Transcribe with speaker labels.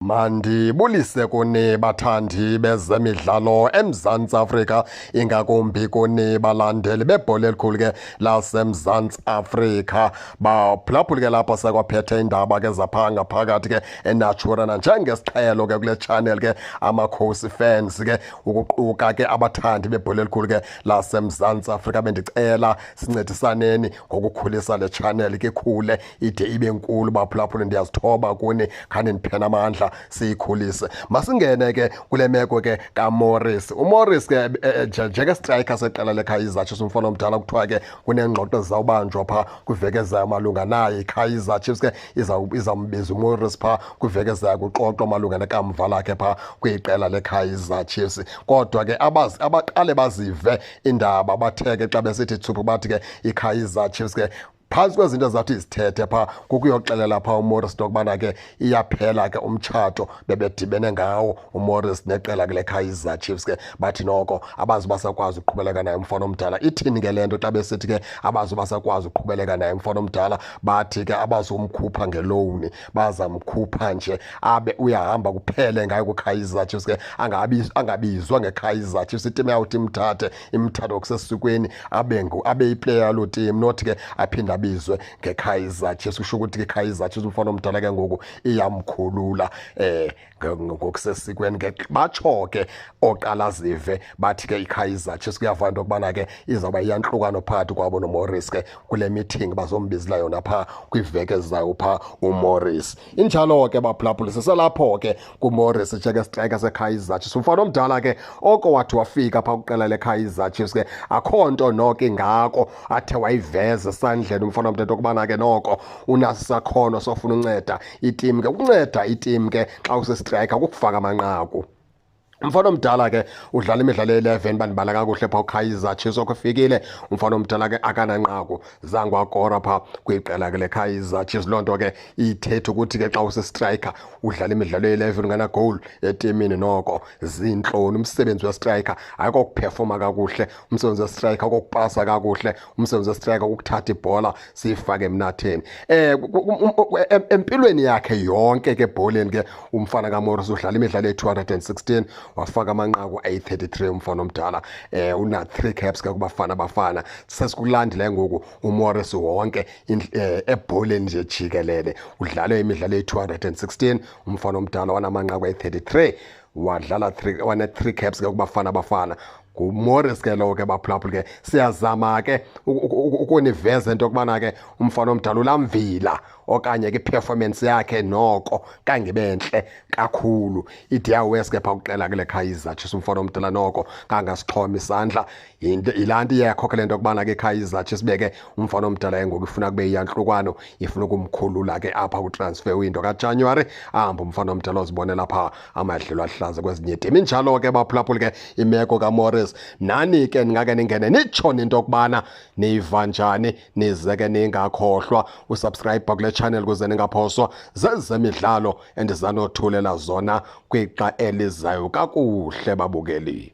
Speaker 1: Mandibulise kuni bathandi bezemidlalo eMzantsi Afrika, ingakumbi kuni balandeli bebhola elikhulu ke laseMzantsi Afrika. Baphulaphula ke lapha sekwaphethe indaba ke zapha ngaphakathi ke eNaturana njengesiqhelo ke kule channel ke Amakhosi Fans ke ukuquka ke abathandi bebhola elikhulu ke laseMzantsi Afrika. Bendicela sincedisaneni ngokukhulisa le channel ke khule ide ibe nkulu. Baphulaphula ndiyazithoba kuni khani niphena amandla siyikhulise. Masingene ke kule meko ke kaMorris. UMorris ke njenge striker seqela leKaizer Chiefs, umfana omdala kuthiwa ke kunengxoxo ezawubanjwa pha kwiveke ezayo malunga naye iKaizer Chiefs ke izawumbiza uMorris pha kwiveke ezayo kuxoxwa malunga nekamva lakhe pha kwiqela leKaizer Chiefs. Kodwa ke abaqale bazive indaba bathe ke xa besithi thuphu bathi ke iKaizer Chiefs ke phantsi kwezinto zathi izithethe pha kukuyoxelela pha uMorris lokubana ke iyaphela ke umtshato bebedibene ngawo uMorris neqela kule Kaizer Chiefs. Ke bathi noko abazi basakwazi uqhubeleka naye umfana omdala. Ithini ke le nto xa besithi ke abazi basakwazi uqhubeleka naye umfana omdala? Bathi ke abazumkhupha ngelowuni, bazamkhupha nje abe uyahamba kuphele ngayo kuKaizer Chiefs ke angabizwa ngeKaizer Chiefs. Itimu yawuthi imthatho kusesikweni abe iplayer lo team, not ke aphinda bizwe ngeKaizer Chiefs. Kusho ukuthi ke iKaizer Chiefs umfana omdala ke ngoku iyamkhulula ngokusesikweni ke. Batsho ke oqala zive bathi ke iKaizer Chiefs kuyavana into yokubana ke izawuba iyantlukano phakathi kwabo noMorris ke kule meeting bazombizela yona pha kwiveke ezayo pha uMorris. Injalo ke baphulaphula seselapho ke kuMorris njenge striker seKaizer Chiefs. Umfana omdala ke oko wathi wafika pha kuqela leKaizer Chiefs ke akho nto noko ingako athe wayiveza esandleni umfana omdala okubana ke noko unaso isakhono sofuna unceda iteam ke. Ukunceda iteam ke xa usestriker kukufaka amanqaku. Umfana omdala ke udlala imidlalo e11 bandibala kakuhle pha uKaizer Chiefs. Okufikile umfana omdala ke akananqaku zange wakora pha kwiqela ke leKaizer Chiefs. Loo nto ke ithethe ukuthi ke xa usestriker udlala imidlalo e11 ungana goal etimini noko zintloni. Umsebenzi westriker ayiko kuperforma kakuhle, umsebenzi westriker ukupasa kakuhle, umsebenzi westriker ukuthatha ibhola siyifake emnatheni. Empilweni yakhe yonke ke bholeni ke umfana kaMorris udlala imidlalo e216 wafaka amanqaku ayi33 umfana omdala. Una 3 caps ke kubafana bafana. Sesikulandile ngoku uMorris wonke ebholeni nje jikelele udlala imidlalo e216 umfana omdala wanamanqaku ayi33 wadlala 3 caps ke kubafana bafana. nguMorris ke lo ke baphulaphula ke siyazama ke ukuniveza into yokubana ke umfana omdala ulamvila okanye ke performance yakhe noko kangibenhle kakhulu. iDiawes ke pha kuqela ke leKaizer Chiefs umfana omdala noko kangasixhoma isandla. Ilanti yakho ke lento yokubana ke iKaizer Chiefs beke umfana omdala ngoku ifuna kube iyanhlukano, ifuna ukumkhulula ke apha kutransfer window kaJanuary ahamba umfana omdala ozibonela pha amadlelo ahlaza kwezinye iteam. Injalo ke baphulaphula ke imeko kaMorris. Nani ke ningake ningene nitsho into yokubana niva njani, nize ke ningakhohlwa usubscribe kule channel kuze ningaphoswa zezemidlalo endizanothulela zona kwixa elizayo kakuhle babukeli.